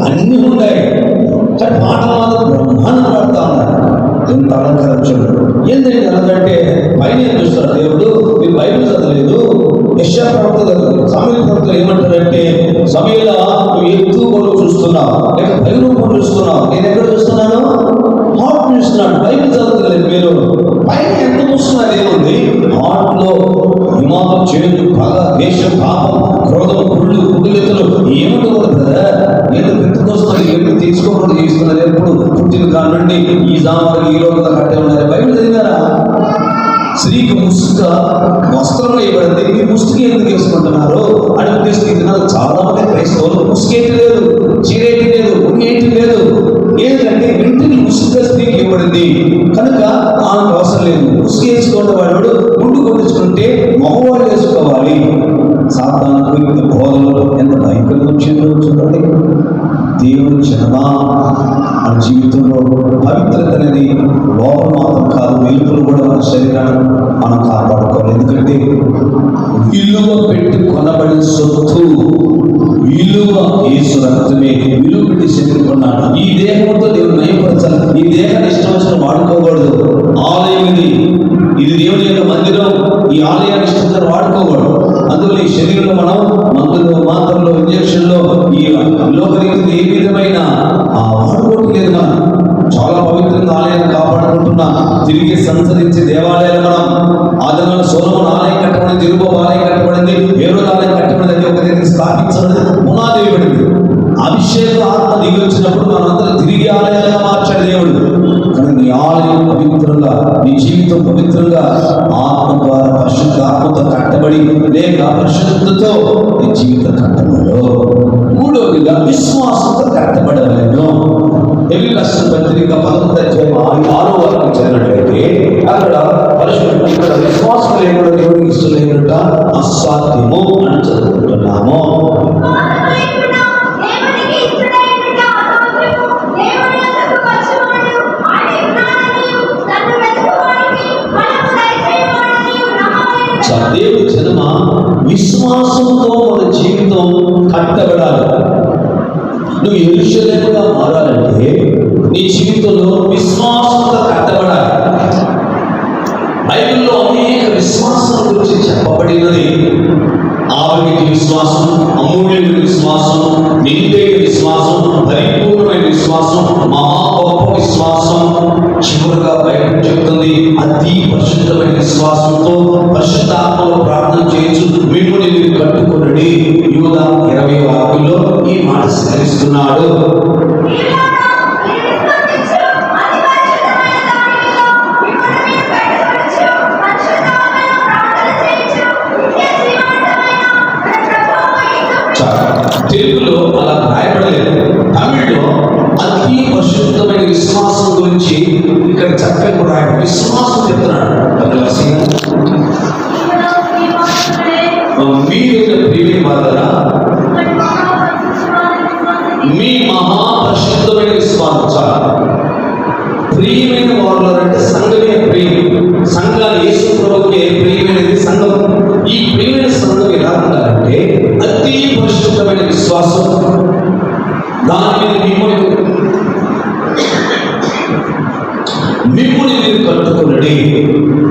అన్నీ ఉన్నాయి. కానీ పాటలు మాత్రం బ్రహ్మాండం పాడుతూ ఉన్నారు. ఎంత అలంకారం చూడండి. ఏంటంటే ఎలాగంటే పైన ఏం చూస్తారు దేవుడు, మీరు బైబిల్ చదవలేదు, యెషయా ప్రవక్త సమూయేలు ప్రవక్త ఏమంటారంటే, సమూయేలా నువ్వు ఎత్తు కొడుకు చూస్తున్నావు, లేక పైరూపం చూస్తున్నావు, నేను ఎక్కడ చూస్తున్నాను? హార్ట్ చూస్తున్నాను. బైబిల్ చదవలేదు మీరు, పైన ఎంత చూస్తున్నారు? ఏముంది హార్ట్లో? విమానం, చేదు, పగ, దేశం, పాపం, క్రోధం, కుళ్ళు, కుటుంబెత్తులు ఏముండకూడదు కదా. నేను పెట్టుకొస్తున్నది ఏమి తీసుకోకుండా జీవిస్తున్నారు. ఎప్పుడు పుట్టిన కానుండి ఈ జామాలు ఈ రోజుల కట్టే ఉన్నారు. బైబిల్ చదివారా? స్త్రీకి ముసుక వస్త్రంలో ఇవ్వబడింది, మీరు ముసుగు ఎందుకు వేసుకుంటున్నారు అని ఉద్దేశించి చాలా మంది క్రైస్తవులు ముసుగేటి లేదు, చీరేటి లేదు, ఉన్నేటి లేదు. ఏంటంటే ఇంటిని ముసుగుగా స్త్రీకి ఇవ్వబడింది కనుక ఆమెకు అవసరం లేదు. ముసుగు వేసుకున్న వాడు గుండు కొట్టించుకుంటే మగవాడు వేసుకోవాలి. సాతాను బోధనలో ఎంత భయంకరంగా వచ్చిందో చూడండి. దేవుని జనమా, మన జీవితంలో పవిత్రత అనేది లోపల మాత్రం కాదు, వెలుపులు కూడా మన శరీరాన్ని మనం కాపాడుకోవాలి. ఎందుకంటే విలువ పెట్టి కొనబడిన సొత్తు, విలువ యేసు రక్తమే. విలువ పెట్టి శరీరం కొన్నాడు. ఈ దేహంతో దేవుడు నయపరచాలి. ఈ దేహాన్ని ఇష్టం వచ్చిన వాడుకోకూడదు. ఆలయం ఇది దేవుని యొక్క మందిరం. ఈ ఆలయాన్ని ఇష్టం వాడుకోకూడదు. అందువల్ల ఈ శరీరంలో మనం మందులు, మాత్రలు, ఇంజక్షన్లో ఈ లోకరీతిని ఏ విధమైన వాడుకోవట్లేదు. మనం చాలా పవిత్రంగా ఆలయాన్ని కాపాడుకుంటున్నాం. తిరిగి సంచరించే దేవాలయాలు మనం ఆదిలో సొలొమోను ఆలయం కట్టబడింది, జెరుబాబెలు ఆలయం కట్టబడింది, హేరోదు ఆలయం కట్టబడింది, ఒక దగ్గర స్థాపించబడింది, పునాది వేయబడింది. అభిషేక ఆత్మ దిగి వచ్చినప్పుడు మనందరం తిరిగి ఆలయాలుగా మార్చాడు దేవుడు. కానీ నీ ఆలయం పవిత్రంగా, నీ జీవితం పవిత్రంగా ఆత్మ ద్వారా పరిశుద్ధ ఆత్మతో కట్టబడి లేక పరిశుద్ధతో నీ జీవితం కట్టబడు. మూడవదిగా విశ్వాసంతో కట్టబడలేను. ఎవి రాసిన పత్రిక 11:6 చదివినట్లయితే అక్కడ పరిశుద్ధ, ఇక్కడ విశ్వాసం లేకుండా దేవుడికి ఇష్టలేనట అసాధ్యము అని చదువుకుంటున్నాము. దేవుడి జన్మ విశ్వాసంతో మన జీవితం కట్టబడాలి. నువ్వు యెరూషలేముగా మారాలంటే నీ జీవితంలో విశ్వాసంతో కట్టబడాలి. బైబిల్లో అనేక విశ్వాసం గురించి చెప్పబడినది. ఆరోగ్య విశ్వాసం, అమూల్యమైన విశ్వాసం, నిండైన విశ్వాసం, పరిపూర్ణమైన విశ్వాసం, మహా గొప్ప విశ్వాసం. చివరిగా బైబిల్ చెప్తుంది, అతి పరిశుద్ధమైన విశ్వాసంతో పరిశుద్ధాత్మలో ప్రార్థన చేయొచ్చు, మిమ్మల్ని మీరు కట్టుకొనండి. యూదా 20వ వాక్యంలో ఈ మాట సెలవిస్తున్నాడు. తెలుగులో అలా రాయబడలేదు, తమిళ్లో అతి పరిశుద్ధమైన విశ్వాసం గురించి ఇక్కడ చక్కగా రాయబడి విశ్వాసం చెప్తున్నాడు. మీరు ప్రియమైన వారా, మీ మహాపరిశుద్ధమైన విశ్వాసం చాలా ప్రియమైన వారు అంటే సంఘమే ప్రియం. సంఘాలు యేసు ప్రభువుకే ప్రియమైనది సంఘం. ఈ ప్రియమైన సంఘం ఎలా ఉండాలంటే అతి పరిశుద్ధమైన విశ్వాసం. దాని మీద మిమ్మల్ని మీరు కట్టుకునండి.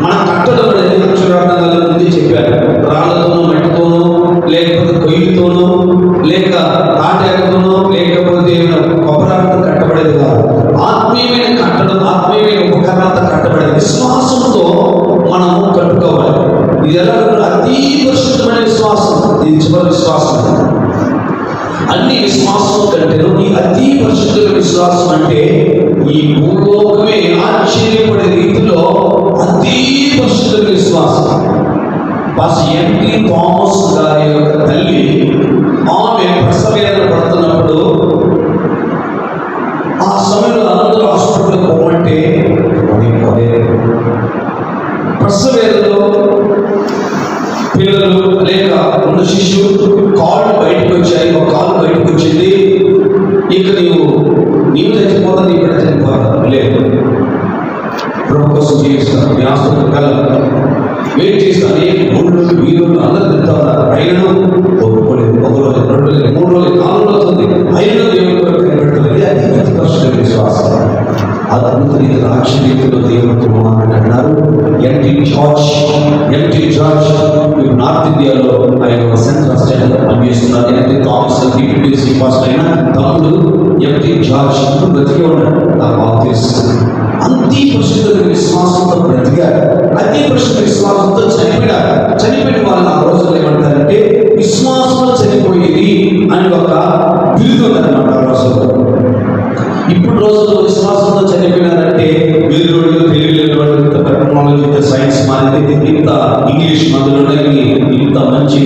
మనం కట్టడం అనేది అక్షరార్థాల ముందు చెప్పారు. రాళ్లతోనూ, మట్టితోనూ, లేకపోతే కొయ్యతోనూ, లేక తాటాకుతోనూ, లేకపోతే కొబ్బరాలతో కట్టబడేది కాదు. ఆత్మీయమైన కట్టడం, ఆత్మీయమైన ఉపకరణతో కట్టబడేది. విశ్వాసంతో మనము కట్టుకోవాలి. ఇది ఎలా అతి పరిశుద్ధమైన విశ్వాసం. ఇది చివరి విశ్వాసం. అన్ని విశ్వాసం కంటే ఈ అతి పరిశుద్ధమైన విశ్వాసం అంటే ఈ భూలోకమే ఆశ్చర్యపడే రీతిలో అతి పరిశుద్ధమైన విశ్వాసం. పాస్టర్ ఎన్.టి. థామస్ గారి యొక్క తల్లి, ఆమె ప్రసవేదన ఇక నీవు చచ్చిపోతా నీ బిడ్డ చనిపోతా లేదు. ప్రభు కోసం జీవిస్తాను, మీ ఆస్తులు కల వెయిట్ చేస్తాను. ఏ 3 రోజులు 2 రోజులు అందరూ తింటారు. అయినను ఒప్పుకోలేదు. 1 రోజు 2 రోజులు 3 రోజులు 4 రోజులు అయినను దేవుడి కొరకు కనిపెట్టలేదు. అది అతి కష్టం విశ్వాసం. అద్భుత రీతిలో ఆశ్చర్యంతో దేవుడితో మాట్లాడినారు. ఎంటీ జార్జ్ నార్త్ ఇండియాలో ఆయన సెంట్రల్ స్టేట్ పనిచేస్తున్నారు. ఎంటీ థామస్ డిప్యూటీ ఫాస్ట్ అయిన తమ్ముడు ఎంటీ జార్జ్ బ్రతికే ఉన్నాడు. నాకు బాగా తెలుసు. అతి పరిశుద్ధ విశ్వాసంతో బ్రతికారు. అతి పరిశుద్ధ విశ్వాసంతో చనిపోయిన వాళ్ళు ఆ రోజుల్లో ఏమంటారంటే విశ్వాసంలో చనిపోయేది అని ఒక బిరుదు ఉందన్నమాట ఆ రోజుల్లో. ఇప్పుడు రోజుల్లో విశ్వాసంతో చనిపోయినారంటే వీరుడు తెలియలేని వాళ్ళు, ఇంత టెక్నాలజీ, ఇంత సైన్స్ మారింది, ఇంత ఇంగ్లీష్ మందులు ఉన్నాయి, ఇంత మంచి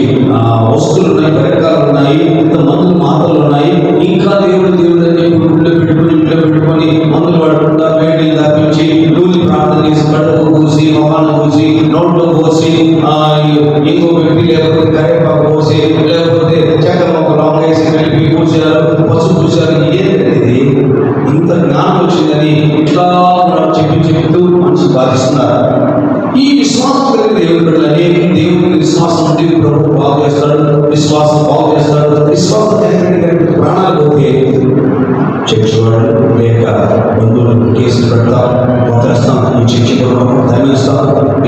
వస్తువులు ఉన్నాయి, పరికరాలు ఉన్నాయి, ఇంత మందులు మాటలు ఉన్నాయి. ఇంకా దేవుడు అని ఇంట్లో పెట్టుకొని మందులు పడకుండా వేడి తప్పించి నూనె ప్రార్థన చేసి కడుపు పోసి మొహాన్ని పోసి నోట్లో పోసి ఇంకో వ్యక్తి లేకపోతే కరేపాకు పోసి లేకపోతే చక్కెర మొక్క లాంగ్ వేసి కలిపి పూసారు, పసుపు పూసారు. ఏంటంటే ఇంత జ్ఞానం వచ్చిందని ఇట్లా చెప్తూ మనిషి బాధిస్తున్నారు. ఈ విశ్వాసం కలిగిన దేవుని బిడ్డలని దేవుని విశ్వాసం నుండి ప్రభు బాగు చేస్తాడు, విశ్వాసం బాగు చేస్తాడు. విశ్వాసం కలిగిన ప్రాణాలు పోతే చర్చివాడు లేక బంధువులకు కేసులు పెడతాం, వదిలేస్తాం, ఈ చర్చకులను ధర్మిస్తాం.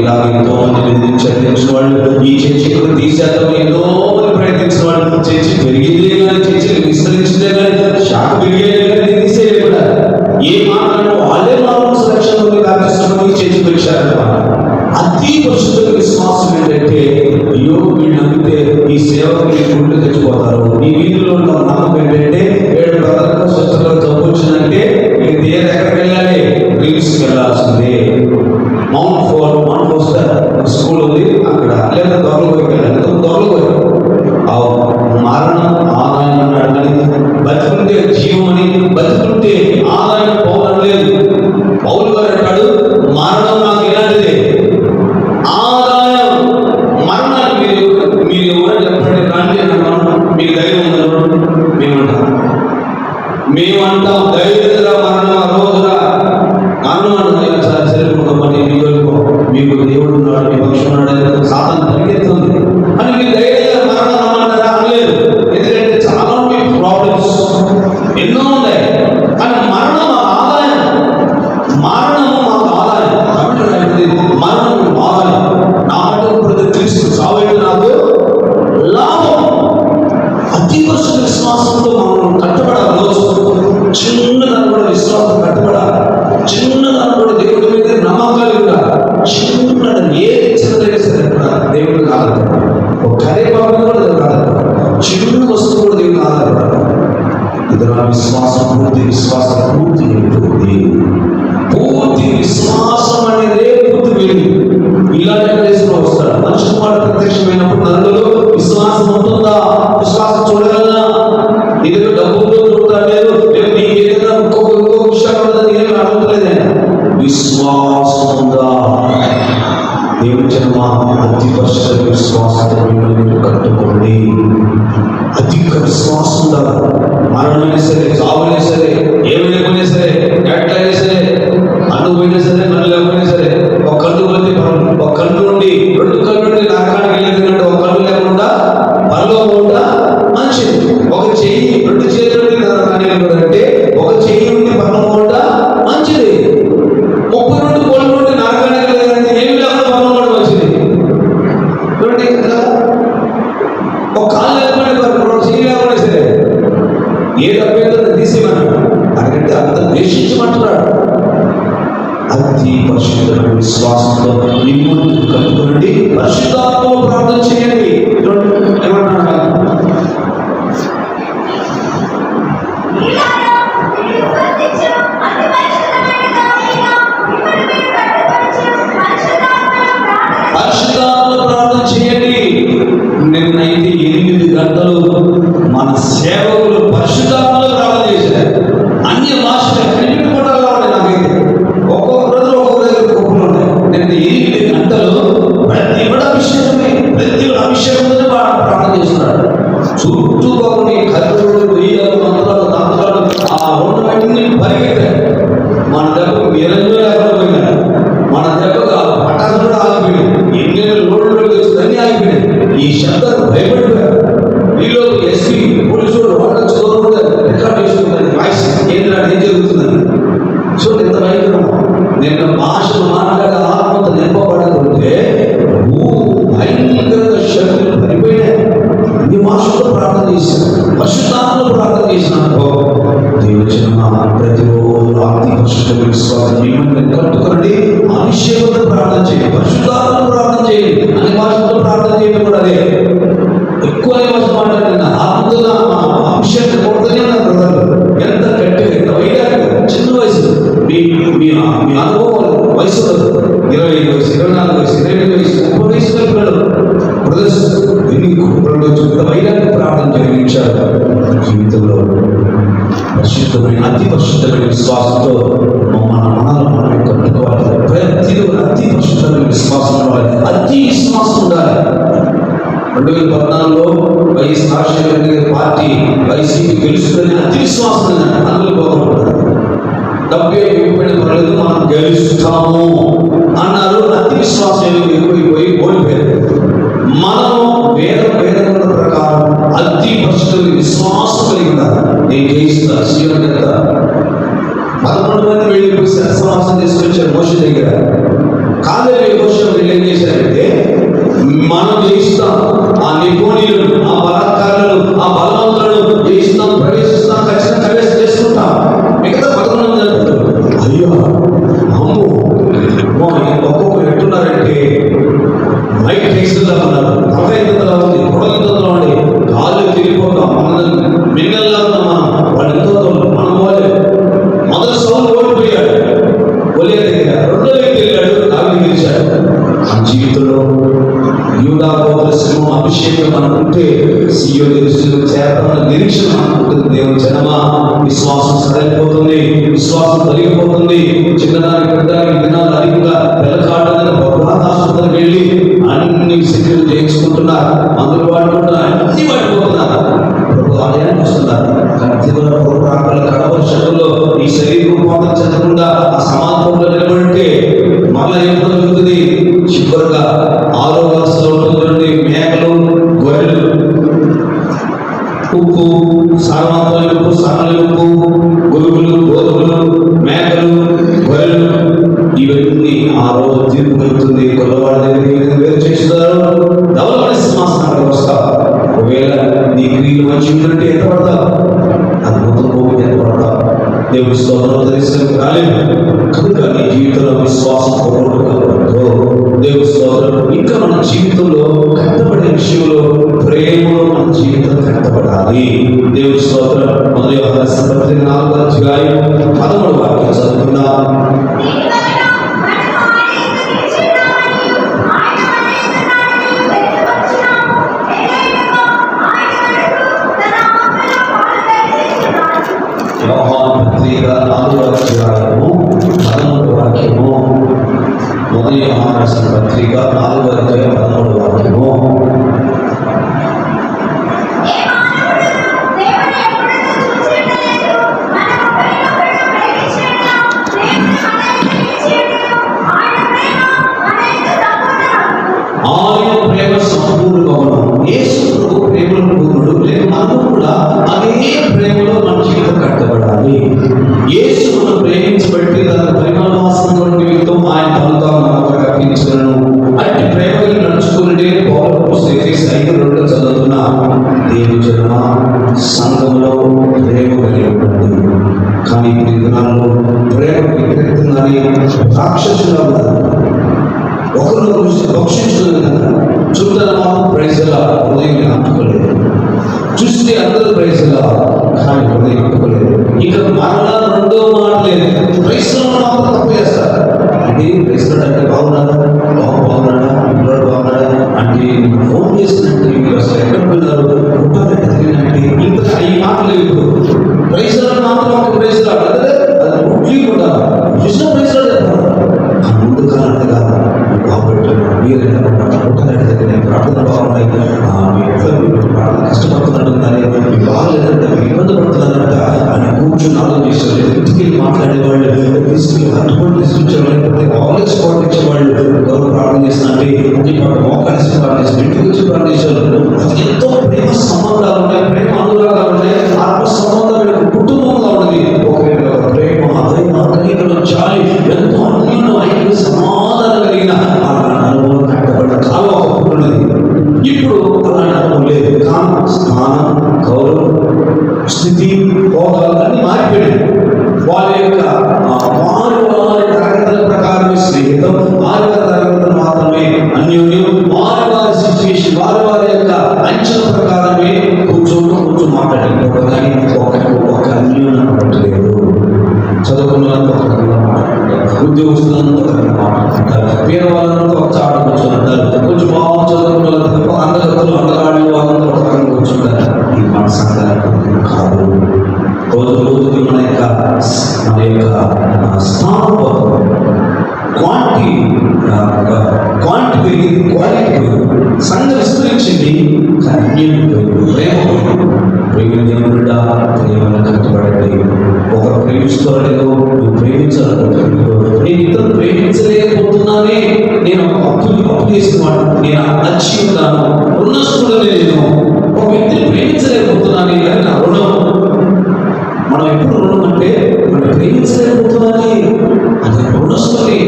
ఇలాగ ఎంతో మంది నిందించిన వాళ్ళు, ఈ చర్చకులు తీసేద్దాం ఎంతో మంది ప్రయత్నించిన వాళ్ళు, చర్చి పెరిగిందే కానీ చర్చలు విస్తరించిందే కానీ శాఖ పెరిగేదే కానీ తీసేది కూడా ఏ మాట్లాడో వాళ్ళే మాత్రం సురక్షణ వ్యాపిస్తున్నామని చర్చి పెరిచారన్నమాట. అతి పరిశుద్ధ విశ్వాసం ఏంటంటే అయ్యో వీళ్ళు నమ్మితే ఈ సేవకు గుండె తెచ్చిపోతారు. ఈ వీధిలో ఉన్న నమ్మకం ఏంటంటే 7 బ్రదర్లకు స్వచ్ఛతలో జబ్బు వచ్చిందంటే వీళ్ళు ఏ ఎక్కడికి వెళ్ళాలి? రిమ్స్కి వెళ్ళాల్సిందే. మౌంట్ ఫోస్టర్ స్కూల్ ఉంది అక్కడ, లేదా దొరలకి వెళ్ళాలి. దొరలకి మరణం ఆదాయం అన్నాడు కానీ బతుకుంటే జీవం అని, బతుకుంటే ఆదాయం పౌరం లేదు. పౌలు గారు అంటాడు మరణం నాకు ఇలాంటిదే, ఆదాయం మరణాన్ని మీరు ఎవరైనా చెప్పండి రండి అన్నాను. మీకు ధైర్యం ఉందన్నాడు. మేమంటాం ధైర్యంగా మరణం ఆ రోజున మరణం చాలా చెరుపుకోమని మీకు దేవుడు ఉన్నాడు, మీ పక్షం ఉన్నాడు, సాధన పరిగెత్తుంది అని మీరు ధైర్యంగా మరణం అన్నారా అనలేదు. ఎందుకంటే చాలా ప్రాబ్లమ్స్ ఎన్నో ఉన్నాయి. కానీ మరణం మాకు ఆదాయం, మరణము మాకు ఆదాయం. మరణం ఆదాయం. నా మాట క్రీస్తు చావేడు నాకు లాభం. అతి పరిశుద్ధ విశ్వాసంతో మనం కట్టబడాలి. రోజు చిన్నదాన్ని కూడా విశ్వాసం కట్టబడాలి. చిన్నదాన్ని కూడా దేవుడి మీద నమ్మకాలు కూడా చిన్నదాన్ని ఏది చిన్నదైనా సరే కూడా దేవుడికి ఆధారపడాలి. ఒక కరేపాకు కూడా దేవుడికి ఆధారపడాలి. చిన్న వస్తువు కూడా దేవుడికి ఆధారపడాలి. ఇతర విశ్వాసం పూర్తి ఉంటుంది. పూర్తి విశ్వాసం అనేది పూర్తి వెళ్ళి ఇలాంటి ప్లేస్లో వస్తాడు. మనిషి మాట ప్రత్యక్షమైనప్పుడు నరులలో విశ్వాసం ఉంటుందా? విశ్వాసం చూడగలనా? నీ దగ్గర డబ్బులతో చూడలేదు, నీ ఏదైనా ఇంకో విషయాలు నేనేమి అడగలేదే. విశ్వాసం ఉందా? దేవుని జన్మ అతి పరిశుద్ధ విశ్వాసంతో కట్టుకోండి. అధిక విశ్వాసం ఉండాలి. మరణమైనా సరే, చావులైనా సరే, ఏమైనా సరే, ఎట్లయినా సరే, అనుభవైనా సరే, మన లేకపోయినా సరే, ఒక కన్ను పోతే ఒక కన్ను నుండి 2 కన్ను నుండి నరకానికి వెళ్ళేందుకంటే ఒక కన్ను లేకుండా పరలోకకుండా మంచిది. ఒక చెయ్యి 2 చేతుల నుండి నరకానికి వెళ్ళాలంటే ఒక చెయ్యి నుండి పరలోకకుండా మంచిది. 32 కోళ్ళ నుండి నరకానికి వెళ్ళాలంటే ఏమి లేకుండా పరలోకం మంచిది. ఒక కాళ్ళు లేకపోయినా 2 చెయ్యి లేకపోయినా సరే ఏ తప్పేదో తీసేమన్నాడు. అందుకంటే అంత ద్వేషించమంటున్నాడు. అతి పరిశుద్ధమైన విశ్వాసంతో నిన్ను కలుపుకోండి, పరిశుద్ధాత్మలో ప్రార్థన చేయండి. ఏమంటున్నాడు? పరిశుద్ధాత్మలో ప్రార్థన చేయండి. నిన్నైతే 8 గంటలు మన సేవకులు పరిశుద్ధాత్మలో ప్రార్థన చేశారు. అన్య భాషలు ఎక్కడికి కూడా నాకైతే ఒక్కొక్క రోజు ఒక్కొక్క దగ్గర ఒక్కొక్కరు ఉన్నాయి. నేను 8 గంటలు ప్రతి కూడా ప్రతిరోజు ఆర్థిక పరిశుద్ధ విశ్వాసం మిమ్మల్ని కట్టుకోండి. అభిషేకంతో ప్రార్థన చేయండి, పరిశుద్ధాత్మతో ప్రార్థన చేయండి, అన్ని భాషలతో ప్రార్థన చేయడం కూడా అదే. ఎక్కువ భాష మాట్లాడిన ఆత్మగా అభిషేకం కొడుతూనే ఉన్నారు. ఎంత గట్టిగా, ఎంత వైరాగ్యం, చిన్న వయసు, మీ అనుభవం వయసు 25 వయసు, 24 వయసు, 25 వయసు, 30 వయసు పిల్లలు బ్రదర్స్ ఎన్ని ఇంత వైరాగ్య ప్రార్థన జరిగించారు. జీవితంలో పరిశుద్ధమైన అతి పరిశుద్ధమైన విశ్వాసంతో మనల్ని కట్టుకోవాలి. ప్రతిదీ అతి పరిశుద్ధమైన విశ్వాసం ఉండాలి, అతి విశ్వాసం ఉండాలి. 2014లో YS Rajasekhara Reddy party YCP గెలుస్తుందని అతి విశ్వాసం అందులో పోగొట్టుకున్నారు. 70 పర్లేదు మనం గెలుస్తాము అన్నారు. అతి విశ్వాసం ఎక్కువైపోయి ఓడిపోయారు. మనం వేద ప్రకారం అతి పరిశుద్ధ విశ్వాసం కలిగి ఉండాలి. నేను జయిస్తా సీఎం కదా. 11 మంది వెళ్ళిపోయి సమాసం తీసుకొచ్చారు మోషే దగ్గర. కాలేజీ మోషే వీళ్ళు ఏం చేశారంటే, మనం జయిస్తాం, ఆ నిపుణులు, ఆ బలాత్కారులు, ఆ బలవంతులను జయిస్తాం, ప్రవేశిస్తాం, ఖచ్చితంగా ప్రవేశం చేసుకుంటాం. మిగతా 11 మంది అంటారు, అయ్యో అమ్మో ఒక్కొక్కరు ఎట్టున్నారంటే మైక్ టెక్స్ట్లా ఉన్నారు, తలైతంలో ఉంది, పొడలితంలో ఉంది, గాలి తిరిగిపోతాం, మిన్నల్లా ఉన్నాం. వాళ్ళు ఎంతో మనం పోలేదు. మొదటి సౌలు ఓడిపోయాడు ఒలియ దగ్గర, రెండో వ్యక్తి వెళ్ళాడు, దావీదు గెలిచాడు. ఆ జీవితంలో యూదా గోత్ర సింహం అభిషేకం అనుకుంటే సీయోను చేరడం నిరీక్షణ అనుకుంటుంది. దేవుని జనమా, విశ్వాసం సడలిపోతుంది, విశ్వాసం తొలగిపోతుంది. చిన్నదానికి పెద్దదానికి దినాలు అధికంగా పిల్లకాడని బహుళాసుపత్రికి వెళ్ళి అన్ని శక్తులు చేయించుకుంటున్నారు, మందులు వాడుకుంటున్నారు, అన్ని వాడిపోతున్నారు. ప్రభు ఆలయానికి వస్తున్నారు. కడపక్షంలో ఈ శరీర రూపాంతరం చెందకుండా ఆ సమాజంలో నిలబడితే మళ్ళీ ఎప్పుడు జరుగుతుంది? చివరిగా 6వ వరుసలో ఉంటుంది మేకలు, గొర్రెలు, ఉప్పు, సారవంతమైన ఉప్పు, సరళ ఉప్పు, గురుగులు, గోధుమలు, మేకలు, గొర్రెలు, ఇవన్నీ ఆ రోజు తీర్పు వెళ్తుంది. కొల్లవాడి దగ్గర వేరు చేస్తారు. డెవలప్మెంట్ సింహాసనానికి వస్తావు. ఒకవేళ నీ క్రియలు మంచి ఉందంటే ఎంత పడతావు? అది మొత్తం భూమి ఎంత పడతావు? దేవుడి స్తోత్రం దర్శనం రాలేదు కనుక నీ జీవితంలో విశ్వాసం పోగొట్టుకోకూడదు. దేవుడి స్తోత్రం. ఇంకా మన జీవితంలో కట్టబడే విషయంలో ప్రేమలో మన జీవితం కట్టబడాలి. దేవుడి స్తోత్రం. మొదటి యోహాను పత్రిక 4వ అధ్యాయం 13వ వాక్యం చదువుకుందాం. యోహాను పత్రిక 4వ అధ్యాయము 13వ వాక్యము. మొదటి యోహాను పత్రిక 4వ అధ్యాయం 13వ వాక్యము. ఆయన ప్రేమ సంపూర్ణమవును. యేసు ప్రభు ప్రేమలో పూర్ణుడు. లేదు, మనం కూడా అదే ప్రేమలో మన జీవితం కట్టబడాలి. యేసు మనం ప్రేమించబట్టి తన పరిమళవాసన నిమిత్తం ఆయన తనతో మనకు అర్పించగలను. అట్టి ప్రేమలు నడుచుకునే పౌలు పుస్తకం 5:2 చదువుతున్నా. దేవుని జనమ, సంఘంలో ప్రేమ కలిగి ఉంటుంది. కానీ ఈ దినాల్లో ప్రేమ వ్యతిరేకంగానే రాక్షసులా ఉన్నారు. ఒకరు భక్షించుకున్న చుట్టల మాత్రం ప్రైజ్లా హృదయం అంటుకోలేదు. చూస్తే అందరూ ప్రైజ్లా, కానీ హృదయం అంటుకోలేదు. ఇక మరలా రెండో మాట లేదు, ప్రైజ్లో మాత్రం తప్పు చేస్తారు. అంటే ప్రైజ్లాడు అంటే బాగున్నాడా, బాగున్నాడా, ఇంట్లో బాగున్నాడా అంటే ఫోన్ చేసినట్టు మీరు అసలు ఎక్కడ వెళ్ళారు, ఉంటారంటే తెలియనంటే ఇంకా ఈ మాటలు ఇప్పుడు ప్రైజ్లాడు మాత్రం ఒక ప్రైజ్లాడు అదే అది ముట్లి కూడా చూసిన ప్రైజ్లాడు ముందు కాలంగా బాగుంటారు. మీరు ఉంటారంటే నేను ప్రార్థన బాగున్నాయి, ప్రార్థన కష్టపడుతున్నాడు, మీ బాగాలేదంటే ఇబ్బంది పడుతున్నారంట అని కూర్చుని ఆలోచించారు. ఇంటికి మాట్లాడేవాళ్ళు, తీసుకుని హట్టుబడి తీసుకొచ్చేవాళ్ళు, ఆలోచి పాటించేవాళ్ళు, ఎవరు ప్రార్థన చేసినట్టే మోకాలి ప్రార్థించి ఇంటికి వచ్చి ప్రార్థించారు. అది ఎంతో ప్రేమ సంబంధాలు ఉన్నాయి, ప్రేమ అనురాగాలు ఉన్నాయి, ఆత్మ సంబంధమైన కుటుంబంలో ఉన్నది. ఒకవేళ ప్రేమ అదైనా కలిగిన చాలి ఎంతో అన్నిలో ఐక్య సమాధానం కలిగిన అనుభవం కట్టబడ్డ కాలం ఉన్నది. ఇప్పుడు అలాంటి అనుభవం లేదు. కానీ స్థానం, గౌరవం, స్థితి, హోదాలు అన్ని మారిపోయాయి. వారి యొక్క వారి తరగతుల ప్రకారమే స్నేహితం, వారి తరగతులు మాత్రమే అన్యోన్యం, వారి సిచ్యువేషన్ వారి యొక్క అంచనా ప్రకారమే కూర్చొని మాట్లాడుకోవడం. కానీ ఒక అన్యోన్యం పడట్లేదు. చదువుకున్నంత ఒక రకంగా మాట్లాడుకుంటారు, ఉద్యోగస్తులంతా ఒక రకంగా మాట్లాడుకుంటారు, వేరే వాళ్ళంతా ఒక చాట కూర్చొని కొంచెం బాగా చదువుకున్న వాళ్ళంతా అందగతులు అందగాళ్ళు వాళ్ళంతా ఒక రకంగా కూర్చుంటారు. ఈ మన సంఘానికి కాదు. రోజుకి మన యొక్క స్థానం క్వాంటిటీ పెరిగింది, క్వాలిటీ పెరిగింది. సంఘం విస్తరించింది, కానీ ప్రేమ దేవుడు ప్రేమను కట్టుబడండి. ఒకరు ప్రేమిస్తున్నాడో నువ్వు ప్రేమించాలనుకుంటున్నావు. నేను ఇతను ప్రేమించలేకపోతున్నానే, నేను అప్పు చేసినవాడు, నేను నచ్చి ఉన్నాను, రుణస్తుడని నేను ఒక వ్యక్తిని ప్రేమించలేకపోతున్నానే కానీ నా రుణం. మనం ఎప్పుడు రుణం అంటే మనం ప్రేమించలేకపోతున్నానే అది రుణస్తుని.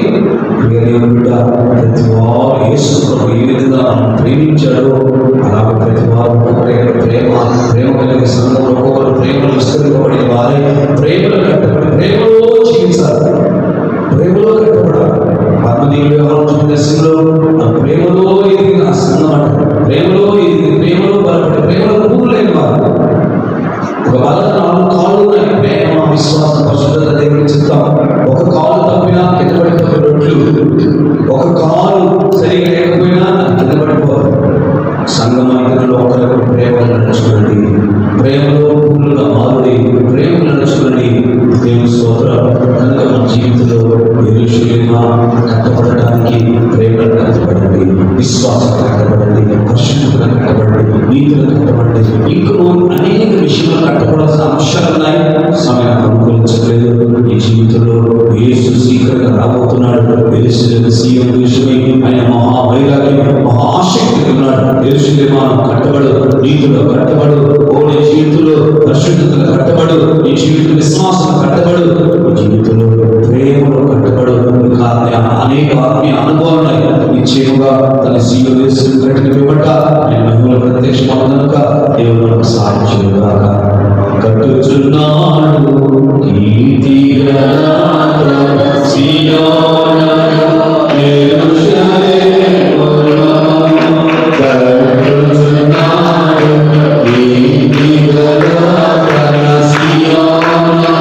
బిడ్డ ప్రతి వారు యేసు ఏ విధంగా మనం ప్రేమించాడో అలాగే ప్రతి వారు ఒక్కొక్కరి ప్రేమ కలిగే సంఘంలో ఒక్కొక్కరు ప్రేమలు విస్తరింపబడిన వారే ప్రేమలు కట్టబడి ప్రేమలో జీవించాలి, ప్రేమలో కట్టబడాలి. ఆత్మదేవుడు వ్యవహారం దశలో ప్రేమలో ఎదిగిన సంఘం అంటే ప్రేమలో ఎదిగి ప్రేమలో బలపడి ప్రేమలో పూర్లేని వారు. ఒక వాళ్ళ 4 కాళ్ళు ఉన్నాయి. ప్రేమ, విశ్వాసం, పరిశుద్ధత, దేవుని చిత్తం. ఒక కాలు తప్పినా కింద పడిపోయే రొట్లు, ఒక కాలు సరిగా లేకపోయినా కింద పడిపోరు. సంఘం ఇతరులు ఒకరికొకరు ప్రేమలు నడుచుకోండి, ప్రేమలో పూర్ణులుగా మారుడి, ప్రేమలు నడుచుకోండి. దేవుని స్తోత్రం. కనుక మన జీవితంలో యెరూషలేము కట్టబడడానికి ప్రేమలు కట్టబడండి, విశ్వాసం కట్టబడండి, పరిశుద్ధత కట్టబడండి, నీతులు కట్టబడండి. ఇంకో అనేక విషయాలు కట్టబడాల్సిన అంశాలు ఉన్నాయి. సమయం అనుకూలించలేదు. ఈ జీవితంలో యేసు శీఘ్రంగా రాబోతున్నాడు. యెరూషలేము సీయోను విషయమై ఆయన మహావైరాగ్యం, మహా ఆసక్తి ఉన్నాడు. యెరూషలేము కట్టబడు, నీతిలో కట్టబడు, నీ జీవితంలో పరిశుద్ధతలో కట్టబడు, నీ జీవిత విశ్వాసం కట్టబడు, నీ జీవితంలో ప్రేమలో కట్టబడు. ఇంకా అనేక ఆత్మీయ అనుభవాలు ఉన్నాయి. నిశ్చయముగా తన సీయోను కట్టినబట్ట ఆయన మహిమలో ప్రత్యక్షమవు కనుక దేవుడు మనకు సహాయం చేయగాక. కట్టుచున్నాడు కీర్తిగా సీయోను యెరూషలేములో కట్టుచున్నాడు కీర్తిగా సీయోను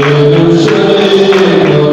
యెరూషలేములో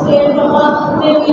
Spirit of God, may we